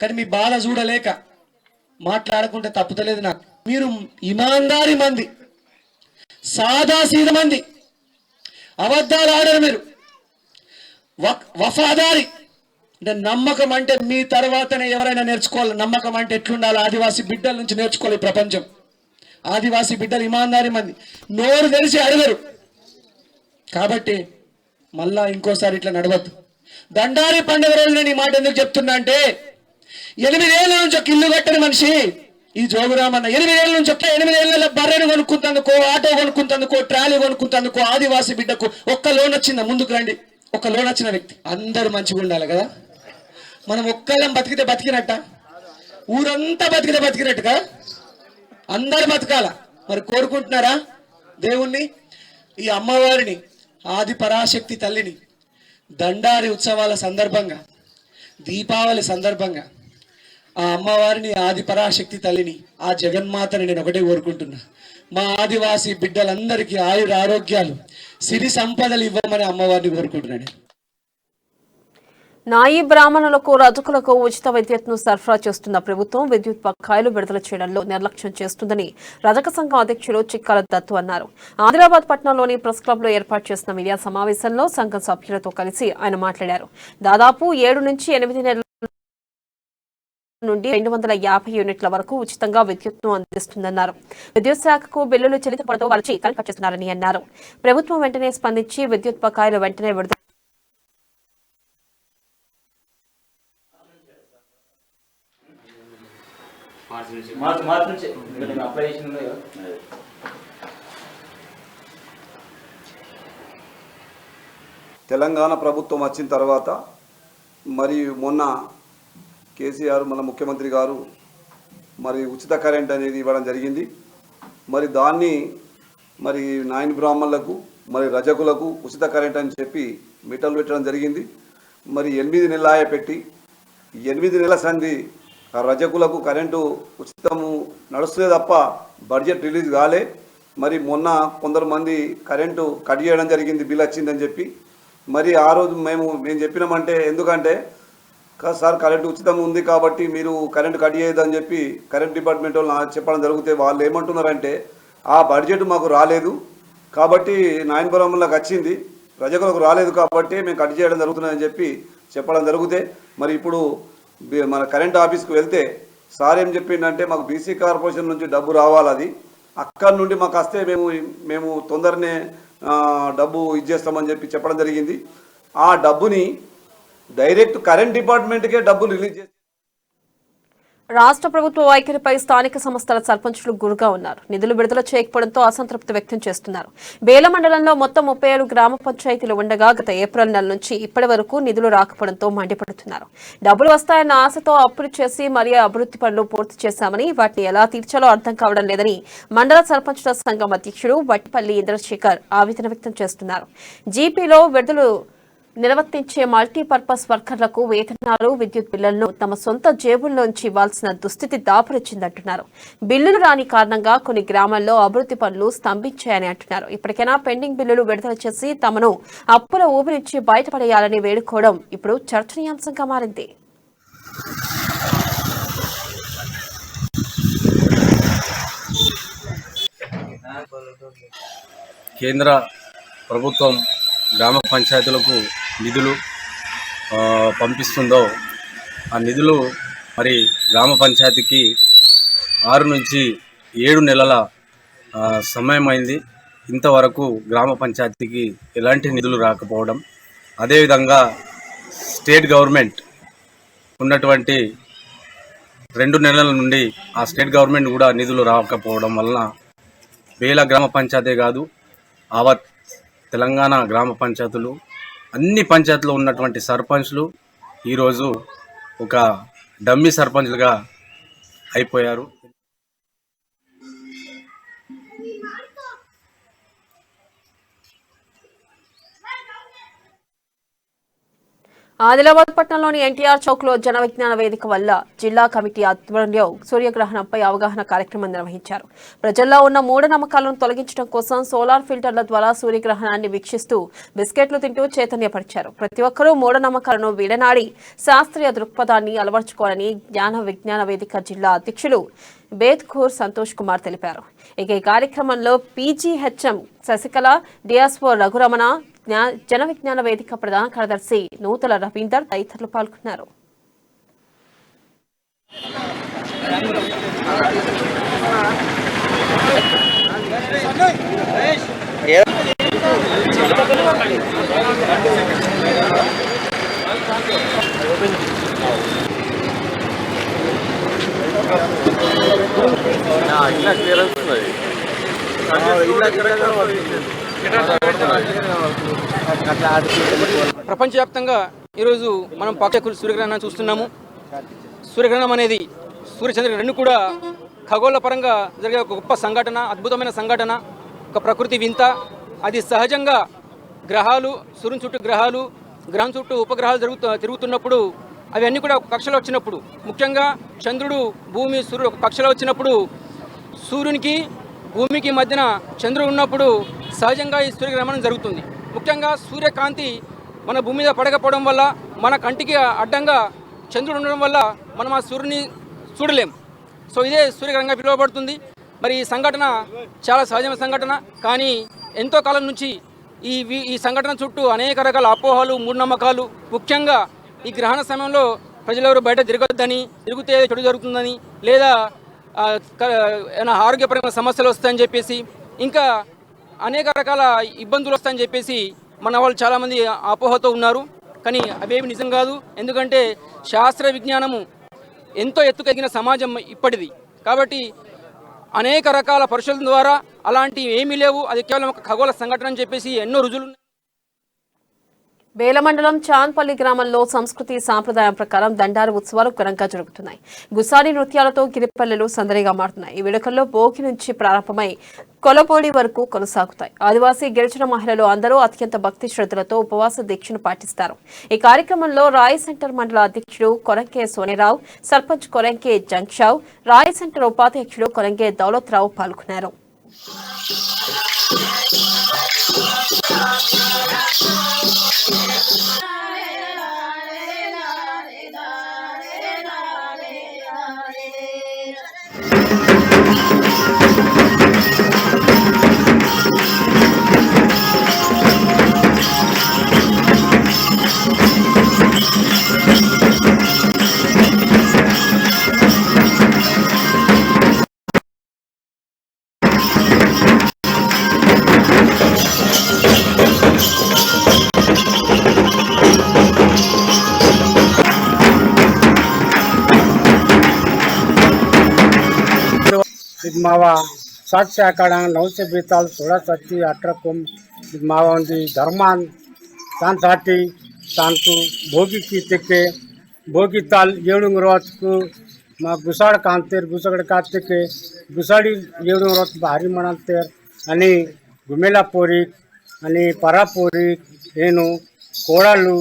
కానీ మీ బాధ చూడలేక మాట్లాడకుంటే తప్పుతలేదు నాకు. మీరు ఇమాందారి మంది, సాదాసీద మంది, అబద్ధాలు ఆడరు మీరు. వఫాదారి అంటే నమ్మకం అంటే మీ తర్వాతనే ఎవరైనా నేర్చుకోవాలి. నమ్మకం అంటే ఎట్లుండాలి ఆదివాసీ బిడ్డల నుంచి నేర్చుకోవాలి ప్రపంచం. ఆదివాసీ బిడ్డలు ఇమాందారి మంది, నోరు తెరిచి అడగరు. కాబట్టి మళ్ళా ఇంకోసారి ఇట్లా నడవద్దు. దండారి పండుగ రోజు నేను ఈ మాట ఎందుకు చెప్తున్నా అంటే, 8 ఏళ్ళ నుంచి ఒక ఇల్లు కట్టని మనిషి ఈ జోగురామన్న 8 ఏళ్ళ నుంచి 8 ఏళ్ళ బర్రెను కొనుక్కుంటందుకో, ఆటో కొనుక్కుంటందుకో, ట్రాలీ కొనుక్కుంటందుకో ఆదివాసీ బిడ్డకు ఒక్క లోన్ వచ్చిందా? ముందుకు రండి. ఒక లోన్ వచ్చిన వ్యక్తి. అందరూ మంచిగా ఉండాలి కదా. మనం ఒక్కళ్ళం బతికితే బతికినట్ట, ఊరంతా బతికితే బతికినట్టుగా అందరు బతకాల. మరి కోరుకుంటున్నారా దేవుణ్ణి? ఈ అమ్మవారిని, ఆది పరాశక్తి తల్లిని దండారి ఉత్సవాల సందర్భంగా, దీపావళి సందర్భంగా ఆ అమ్మవారిని, ఆది పరాశక్తి తల్లిని, ఆ జగన్మాతని నేను ఒకటే కోరుకుంటున్నా. మా ఆదివాసీ బిడ్డలందరికీ ఆయుర ఆరోగ్యాలు, సిరి సంపదలు ఇవ్వమని అమ్మవారిని కోరుకుంటున్నాను. నాయి బ్రాహ్మణులకు, రజకులకు ఉచిత విద్యుత్ను సరఫరా చేస్తున్న ప్రభుత్వం విద్యుత్ బకాయిలు విడుదల చేయడంలో నిర్లక్ష్యం చేస్తుందని రజక సంఘం అధ్యక్షులు చిక్కాల దత్తు అన్నారు. ఆదిలాబాద్ పట్టణంలోని ప్రెస్ క్లబ్ లో ఏర్పాటు చేసిన మీడియా సమావేశంలో సంఘం సభ్యులతో కలిసి ఆయన మాట్లాడారు. దాదాపు 7 నుంచి 8 నెలల నుండి 250 యూనిట్ల వరకు ఉచితంగా విద్యుత్ను అందిస్తుందన్నారు. విద్యుత్ శాఖకు బిల్లులు చెల్లించడంతో వాళ్ళకి కరెంట్ కట్ చేస్తున్నారని అన్నారు. ప్రభుత్వం వెంటనే స్పందించి విద్యుత్ బకాయిలు వెంటనే విడుదల తెలంగాణ ప్రభుత్వం వచ్చిన తర్వాత మరి మొన్న కేసీఆర్ మన ముఖ్యమంత్రి గారు మరి ఉచిత కరెంట్ అనేది ఇవ్వడం జరిగింది. మరి దాన్ని మరి నాయన్ బ్రాహ్మణులకు, మరి రజకులకు ఉచిత కరెంట్ అని చెప్పి మీటర్లు పెట్టడం జరిగింది. మరి 8 నెలల పెట్టి 8 నెలల సంధి రజకులకు కరెంటు ఉచితము నడుస్తుంది తప్ప బడ్జెట్ రిలీజ్ కాలే. మరి మొన్న కొందరు మంది కరెంటు కట్ చేయడం జరిగింది, బిల్ వచ్చిందని చెప్పి. మరి ఆ రోజు మేము చెప్పినామంటే, ఎందుకంటే సార్ కరెంటు ఉచితం ఉంది కాబట్టి మీరు కరెంటు కట్ చేయొద్దని చెప్పి కరెంట్ డిపార్ట్మెంట్ వాళ్ళు చెప్పడం జరిగితే వాళ్ళు ఏమంటున్నారంటే, ఆ బడ్జెట్ మాకు రాలేదు కాబట్టి నాయనపురంలోకి వచ్చింది, రజకులకు రాలేదు కాబట్టి మేము కట్ చేయడం జరుగుతుందని చెప్పి చెప్పడం జరిగితే, మరి ఇప్పుడు మన కరెంట్ ఆఫీస్కి వెళ్తే సార్ ఏం చెప్పిందంటే, మాకు బీసీ కార్పొరేషన్ నుంచి డబ్బు రావాలి, అది అక్కడి నుండి మాకు వస్తే మేము తొందరనే డబ్బు ఇచ్చేస్తామని చెప్పి చెప్పడం జరిగింది. ఆ డబ్బుని డైరెక్ట్ కరెంట్ డిపార్ట్మెంట్కే డబ్బులు రిలీజ్ చేసి రాష్ట్ర ప్రభుత్వ వైఖరిపై స్థానిక సంస్థల సర్పంచులు గురుగా ఉన్నారు. నిధులు విడుదల చేయకపోవడంతో అసంతృప్తి వ్యక్తం చేస్తున్నారు. బేల మండలంలో మొత్తం 37 గ్రామ పంచాయతీలు ఉండగా గత ఏప్రిల్ నెల నుంచి ఇప్పటి వరకు నిధులు రాకపోవడంతో మండిపడుతున్నారు. డబ్బులు వస్తాయన్న ఆశతో అప్పులు చేసి మరీ అభివృద్ధి పనులు పూర్తి చేశామని వాటిని ఎలా తీర్చాలో అర్థం కావడం లేదని మండల సర్పంచుల సంఘం అధ్యక్షుడు వట్టిపల్లి ఇంద్రశేఖర్ ఆవేదన వ్యక్తం చేస్తున్నారు. జీపీలో విడుదల నిర్వర్తించే మల్టీపర్పస్ వర్కర్లకు వేతనాలు, విద్యుత్ బిల్లులను తమ సొంత జేబుల్లోంచి ఇవ్వాల్సిన దుస్థితి దాపురించిందంటున్నారు. బిల్లులు రాని కారణంగా కొన్ని గ్రామాల్లో అభివృద్ధి పనులు స్తంభించాయని అంటున్నారు. ఇప్పటికైనా పెండింగ్ బిల్లులు విడుదల చేసి తమను అప్పుల ఊబి నుంచి బయటపడేయాలని వేడుకోవడం ఇప్పుడు చర్చనీయాంశంగా మారింది. కేంద్ర ప్రభుత్వం గ్రామ పంచాయతీలకు నిధులు పంపిస్తుందో ఆ నిధులు మరి గ్రామ పంచాయతీకి 6 నుంచి 7 నెలల సమయం అయింది. ఇంతవరకు గ్రామ పంచాయతీకి ఎలాంటి నిధులు రాకపోవడం, అదేవిధంగా స్టేట్ గవర్నమెంట్ ఉన్నటువంటి 2 నెలల నుండి ఆ స్టేట్ గవర్నమెంట్ కూడా నిధులు రాకపోవడం వలన వేల గ్రామ పంచాయతీ కాదు, ఆవత్ తెలంగాణ గ్రామ పంచాయతీలు అన్ని పంచాయతీలో ఉన్నటువంటి సర్పంచ్లు ఈరోజు ఒక డమ్మీ సర్పంచ్లుగా అయిపోయారు. ఆదిలాబాద్ పట్టణంలోని ఎన్టీఆర్ చౌక్ లో జన విజ్ఞాన వేదిక వల్ల జిల్లా కమిటీ ఆధ్వర్యంలో సూర్యగ్రహణంపై అవగాహన కార్యక్రమం నిర్వహించారు. ప్రజల్లో ఉన్న మూఢనమ్మకాలను తొలగించడం కోసం సోలార్ ఫిల్టర్ల ద్వారా సూర్యగ్రహణాన్ని వీక్షిస్తూ బిస్కెట్లు తింటూ చైతన్యపరిచారు. ప్రతి ఒక్కరూ మూఢనమ్మకాలను విడనాడి శాస్త్రీయ దృక్పథాన్ని అలవర్చుకోవాలని జ్ఞాన విజ్ఞాన వేదిక జిల్లా అధ్యక్షులు బేద్ఖూర్ సంతోష్ కుమార్ తెలిపారు. ఇక ఈ కార్యక్రమంలో పీజీహెచ్ఎం శశికళ, డిఎస్ఓ రఘురమణ, జన విజ్ఞాన వేదిక ప్రధాన కార్యదర్శి నూతల రవీందర్ తదితరులు పాల్గొన్నారు. ప్రపంచవ్యాప్తంగా ఈరోజు మనం పాక్షిక సూర్యగ్రహణాన్ని చూస్తున్నాము. సూర్యగ్రహణం అనేది సూర్యచంద్ర రెండు కూడా ఖగోళ పరంగా జరిగే ఒక గొప్ప సంఘటన, అద్భుతమైన సంఘటన, ఒక ప్రకృతి వింత. అది సహజంగా గ్రహాలు, సూర్యుని చుట్టూ గ్రహాలు, గ్రహం చుట్టూ ఉపగ్రహాలు తిరుగుతున్నప్పుడు అవి అన్నీ కూడా ఒక కక్షలో వచ్చినప్పుడు, ముఖ్యంగా చంద్రుడు, భూమి, సూర్యుడు ఒక కక్షలో వచ్చినప్పుడు, సూర్యునికి భూమికి మధ్యన చంద్రుడు ఉన్నప్పుడు సహజంగా ఈ సూర్యగ్రహణం జరుగుతుంది. ముఖ్యంగా సూర్యకాంతి మన భూమి మీద పడకపోవడం వల్ల, మన కంటికి అడ్డంగా చంద్రుడు ఉండడం వల్ల మనం ఆ సూర్యుని చూడలేం. సో ఇదే సూర్యగ్రహణంగా పిలువబడుతుంది. మరి ఈ సంఘటన చాలా సహజమైన సంఘటన, కానీ ఎంతో కాలం నుంచి ఈ సంఘటన చుట్టూ అనేక రకాల అపోహలు, మూఢనమ్మకాలు, ముఖ్యంగా ఈ గ్రహణ సమయంలో ప్రజలెవరు బయట తిరగొద్దని, తిరిగితే చెడు జరుగుతుందని, లేదా ఏమైనా ఆరోగ్యపరమైన సమస్యలు వస్తాయని చెప్పేసి, ఇంకా అనేక రకాల ఇబ్బందులు వస్తాయని చెప్పేసి మన వాళ్ళు చాలామంది అపోహతో ఉన్నారు. కానీ అవేమి నిజం కాదు. ఎందుకంటే శాస్త్ర విజ్ఞానము ఎంతో ఎత్తుకెదిగిన సమాజం ఇప్పటిది. కాబట్టి అనేక రకాల పరిశోధన ద్వారా అలాంటివి ఏమీ లేవు, అది కేవలం ఒక ఖగోళ సంఘటన అని చెప్పేసి ఎన్నో రుజువులు. బేల మండలం చాన్పల్లి గ్రామంలో సంస్కృతి సాంప్రదాయం ప్రకారం దండారు ఉత్సవాలు ఘనంగా జరుగుతున్నాయి. గుసాడి నృత్యాలతో గిరిపల్లెలు సందడిగా మారుతున్నాయి. ఈ వేడుకల్లో భోగి నుంచి ప్రారంభమై కొలపోడి వరకు కొనసాగుతాయి. ఆదివాసీ గిరిజన మహిళలు అందరూ అత్యంత భక్తి శ్రద్ధలతో ఉపవాస దీక్షను పాటిస్తారు. ఈ కార్యక్రమంలో రాయ్ సెంటర్ మండల అధ్యక్షుడు కొరంకే సోనేరావు, సర్పంచ్ కొరంకే జంక్షావ్, రాయ్ సెంటర్ ఉపాధ్యక్షుడు కొరంకే దౌలత్ రావు పాల్గొన్నారు. मावा 60 से आकाड़ा 9 से 42 16 30 18 कुम मावा ఉంది ధర్మాన్ తాంతాటి తాంతు భోగి కీతికే భోగి తాల్ 7 రోజుకు మా గుసాడ కాంతేర్ గుసగడ కాతికే గుసాడి 7 రోజు భారీ మనంతేర్ అని గుమెలా పోరి అని పరా పోరి నేను కోడళ్ళు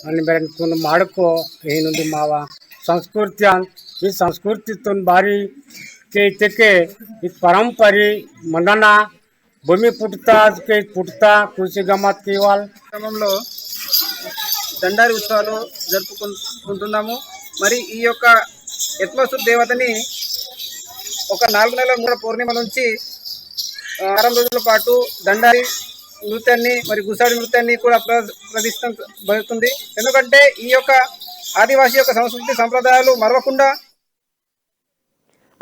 అని కొన్ని మాడుకో ఏనుంది మావా संस्कृति इस संस्कृति तो बारी के तेके इस परंपरी मनना भूमि पुटता कृषि गमत केवल క్రమంలో దండారి ఉత్సవాలు జరుపుకుంటున్నాము. మరి ఈ యొక్క యత్మసు దేవతని ఒక 4 నెలల మూల పౌర్ణిమ నుంచి 6 రోజుల పాటు దండారి నృత్యాన్ని మరి గుసాడి నృత్యాన్ని కూడా ప్రదర్శించబడుతుంది. ఎందుకంటే ఈ యొక్క ఆదివాసీ యొక్క సంస్కృతి సంప్రదాయాలు మరవకుండా.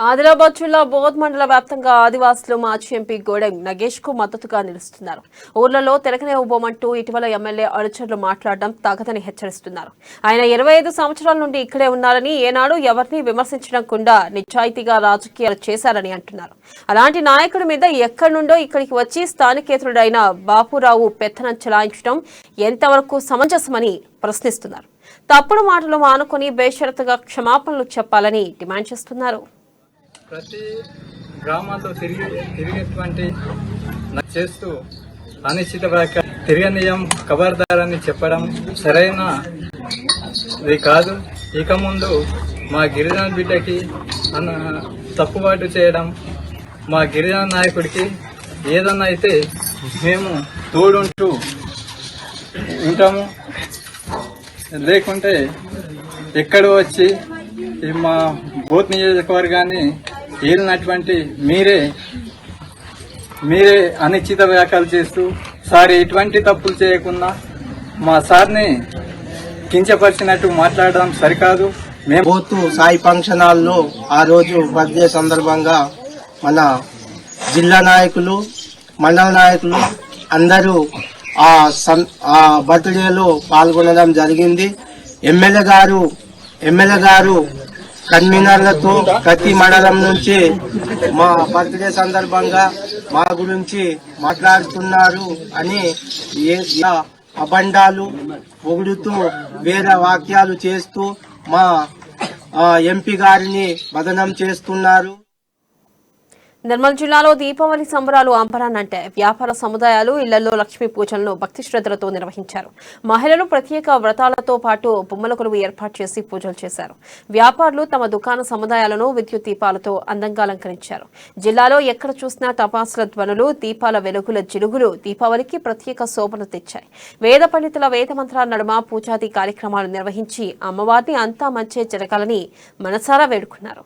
ఆదిలాబాద్ జిల్లా బోధ్ మండల వ్యాప్తంగా ఆదివాసులు మాజీ ఎంపీ గోడెం నగేష్ కు మద్దతుగా నిలుస్తున్నారు. ఊర్లలో తెలకనే ఉబోమంటూ ఇటీవల ఎమ్మెల్యే అనుచరులు మాట్లాడడం తగదని హెచ్చరిస్తున్నారు. ఆయన 25 సంవత్సరాల నుండి ఇక్కడే ఉన్నారని, ఏనాడు ఎవరిని విమర్శించకుండా నిజాయితీగా రాజకీయాలు చేశారని అంటున్నారు. అలాంటి నాయకుడి మీద ఎక్కడి నుండో ఇక్కడికి వచ్చి స్థానికేతరుడైన బాపురావు పెత్తనం చెలాయించడం ఎంతవరకు సమంజసమని ప్రశ్నిస్తున్నారు. తప్పుడు మాటలు మానుకొని బేషరతుగా క్షమాపణలు చెప్పాలని డిమాండ్ చేస్తున్నారు. ప్రతి గ్రామాల్లో తిరిగేటువంటి చేస్తూ అనిశ్చిత వ్యాఖ్యలు తిరగనీయం ఖబర్దారని చెప్పడం సరైనది కాదు. ఇక ముందు మా గిరిజన బిడ్డకి తప్పుబాటు చేయడం, మా గిరిజన నాయకుడికి ఏదన్నా అయితే మేము తోడుంటూ ఉంటాము. లేకుంటే ఎక్కడ వచ్చి మా బోత్ నియోజకవర్గాన్ని ఏలినటువంటి మీరే అనిశ్చిత వ్యాఖ్యలు చేస్తూ సార్ ఎటువంటి తప్పులు చేయకుండా మా సార్ని కించపరిచినట్టు మాట్లాడడం సరికాదు. బోత్ సాయి ఫంక్షన్ హాల్లో ఆ రోజు బర్త్డే సందర్భంగా మన జిల్లా నాయకులు, మండల నాయకులు అందరూ ఆ బర్త్డేలో పాల్గొనడం జరిగింది. ఎమ్మెల్యే గారు కన్వీనర్లతో ప్రతి మండలం నుంచి మా బర్త్డే సందర్భంగా మా గురించి మాట్లాడుతున్నారు అని అబండాలు పొగుడుతూ వేరే వాక్యాలు చేస్తూ మా ఎంపీ గారిని బదనం చేస్తున్నారు. నిర్మల్ జిల్లాలో దీపావళి సంబరాలు అంబరాన్నంటే వ్యాపార సముదాయాలు ఇళ్లలో లక్ష్మీ పూజలను భక్తి శ్రద్ధలతో నిర్వహించారు. మహిళలు ప్రత్యేక వ్రతాలతో పాటు బొమ్మల కొలువు ఏర్పాటు చేసి పూజలు చేశారు. వ్యాపారులు తమ దుకాణ సముదాయాలను విద్యుత్ దీపాలతో అందంగా అలంకరించారు. జిల్లాలో ఎక్కడ చూసినా టపాసుల ధ్వనులు, దీపాల వెలుగుల జిలుగులు దీపావళికి ప్రత్యేక శోభను తెచ్చాయి. వేద పండితుల వేద మంత్రాల నడుమ పూజాది కార్యక్రమాలు నిర్వహించి అమ్మవారిని అంతా మంచే జరగాలని మనసారా వేడుకున్నారు.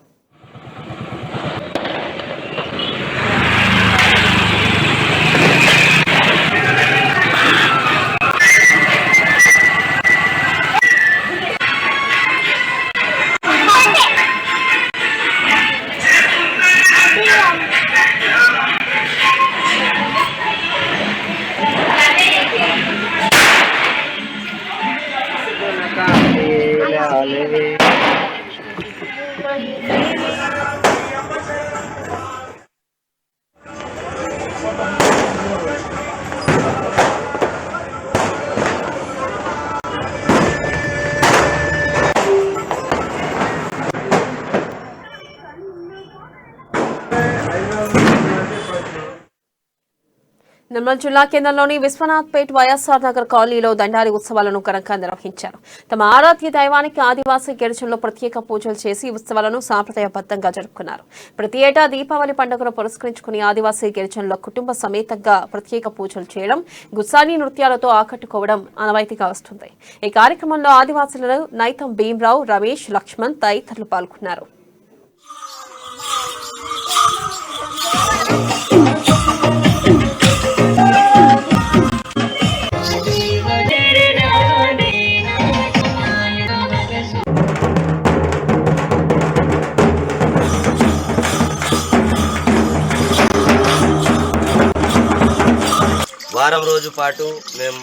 నిర్మల్ జిల్లా కేంద్రంలోని విశ్వనాథ్పేట్ వైఎస్ఆర్ నగర్ కాలనీలో దండారి ఉత్సవాలను ఘనంగా నిర్వహించారు. తమ ఆరాధ్య దైవానికి ఆదివాసీ గిరిజనులు ప్రత్యేక పూజలు చేసి ఉత్సవాలను సాంప్రదాయబద్ధంగా జరుపుకున్నారు. ప్రతి ఏటా దీపావళి పండుగను పురస్కరించుకుని ఆదివాసీ గిరిజనుల కుటుంబ సమేతంగా ప్రత్యేక పూజలు చేయడం, గుస్సానీ నృత్యాలతో ఆకట్టుకోవడం ఆనవాయితీగా వస్తుంది. ఈ కార్యక్రమంలో ఆదివాసులు నైతం భీమరావు, రమేష్, లక్ష్మణ్ తదితరులు పాల్గొన్నారు. వారం రోజు పాటు మేము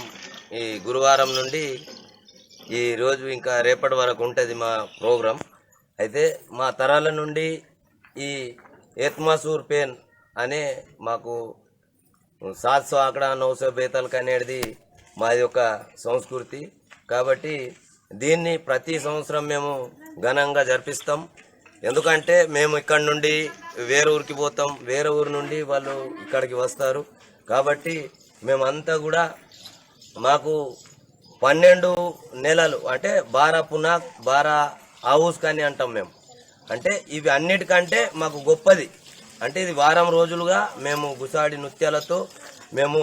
ఈ గురువారం నుండి ఈ రోజు ఇంకా రేపటి వరకు ఉంటుంది మా ప్రోగ్రాం. అయితే మా తరాల నుండి ఈ ఏత్మాసూర్ పేన్ అనే మాకు 700 ఆకడా 900 బేతలకు అనేది మాది యొక్క సంస్కృతి. కాబట్టి దీన్ని ప్రతి సంవత్సరం మేము ఘనంగా జరిపిస్తాం. ఎందుకంటే మేము ఇక్కడ నుండి వేరే ఊరికి పోతాం, వేరే ఊరు నుండి వాళ్ళు ఇక్కడికి వస్తారు. కాబట్టి మేమంతా కూడా మాకు 12 నెలలు అంటే బారా పునాక్ బారా ఆవుస్ కానీ అంటాం మేము. అంటే ఇవి అన్నిటికంటే మాకు గొప్పది. అంటే ఇది వారం రోజులుగా మేము గుసాడి నృత్యాలతో మేము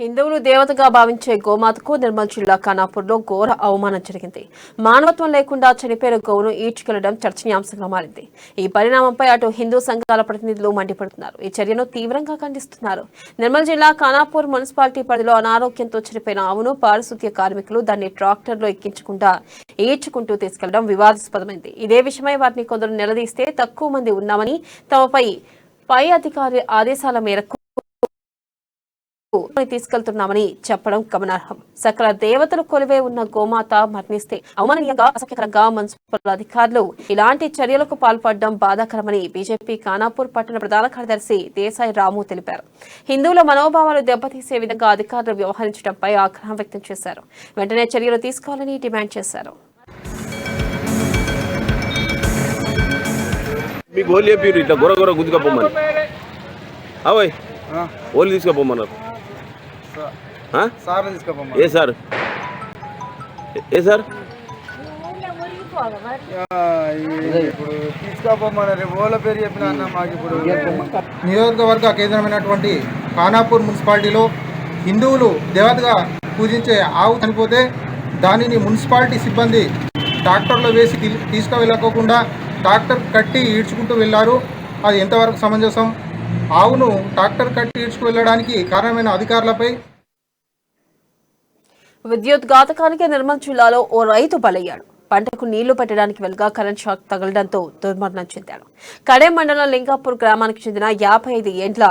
హిందువులు దేవతగా భావించే గోమాతకు నిర్మల్ జిల్లా ఖానాపూర్లో ఘోర అవమానం జరిగింది. మానవత్వం లేకుండా చనిపోయిన గోవును ఈడ్చుకెళ్లడం చర్చనీయాంశంగా మారింది. ఈ పరిణామంపై అటు హిందూ సంఘాల ప్రతినిధులు మండిపడుతున్నారు. ఈ చర్యను తీవ్రంగా ఖండిస్తున్నారు. నిర్మల్ జిల్లా ఖానాపూర్ మున్సిపాలిటీ పరిధిలో అనారోగ్యంతో చనిపోయిన ఆవును పారిశుద్ధ్య కార్మికులు దాన్ని ట్రాక్టర్లో ఎక్కించకుండా ఈడ్చుకుంటూ తీసుకెళ్లడం వివాదాస్పదమైంది. ఇదే విషయమై వారిని కొందరు నిలదీస్తే తక్కువ మంది ఉన్నామని తమపై పై అధికారి ఆదేశాల మేరకు తీసుకెళ్తున్నామని చెప్పడం గమనార్హం. సకల దేవతలు కొలువే ఉన్న గోమాత మరణిస్తే అవమాననీయంగా అసహ్యకరంగా మున్సిపల్ అధికారులు ఇలాంటి చర్యలకు పాల్పడడం బాధాకరమని బీజేపీ ఖానాపూర్ పట్టణ ప్రధాన కార్యదర్శి దేశాయి రాము తెలిపారు. హిందువుల మనోభావాలు దెబ్బతీసే విధంగా అధికారులు వ్యవహరించడంపై ఆగ్రహం వ్యక్తం చేశారు. వెంటనే చర్యలు తీసుకోవాలని డిమాండ్ చేశారు. మీకు ఓళ్ళు చెప్పారు ఇట్లా గొర్ర గొర్ర గుద్దుకపోమని అవయ్ ఓళ్ళు తీసుకుపోమన్నారు. ఏ సార్ ఏ సార్ ఇప్పుడు తీసుకోపోమన్నారు. ఓళ్ళ పేరు చెప్పిన అన్న మాకు ఇప్పుడు నియోజకవర్గ కేంద్రమైనటువంటి ఖానాపూర్ మున్సిపాలిటీలో హిందువులు దేవతగా పూజించే ఆవు చనిపోతే దానిని మున్సిపాలిటీ సిబ్బంది ట్రాక్టర్లో వేసి తీసుకువెళ్ళకోకుండా ట్రాక్టర్ కట్టి ఈడ్చుకుంటూ వెళ్ళారు. అది ఎంతవరకు సమంజసం? ఆవును ట్రాక్టర్ కట్టి ఈడ్చుకు వెళ్ళడానికి కారణమైన అధికారులపై విద్యుత్ ఘాతకానికి నిర్మల్ జిల్లాలో ఓ రైతు బలయ్యాడు. పంటకు నీళ్లు పెట్టడానికి వెళ్గా కరెంట్ షాక్ తగలడంతో దుర్మరణం చెందాడు. కడెం మండలం లింగాపూర్ గ్రామానికి చెందిన 55 ఏండ్ల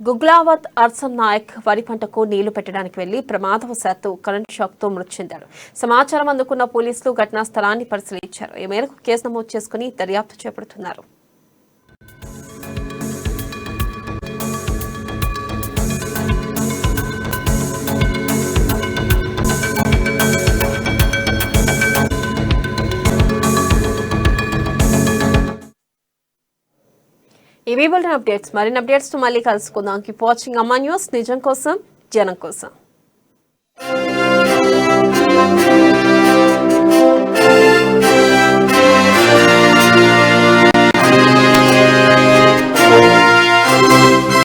గుగ్లావత్ అర్సన్ నాయక్ వరి పంటకు నీళ్లు పెట్టడానికి వెళ్లి ప్రమాదవశాత్తు కరెంట్ షాక్తో మృతి చెందాడు. సమాచారం అందుకున్న పోలీసులు ఘటనా స్థలాన్ని పరిశీలించారు. ఈ మేరకు కేసు నమోదు చేసుకుని దర్యాప్తు చేపడుతున్నారు. ఇవి బులెటిన్ అప్డేట్స్. మరిన్ని అప్డేట్స్ తో మళ్ళీ కలుసుకుందాం. కీప్ వాచింగ్ అమ్మా న్యూస్, నిజం కోసం జనం కోసం.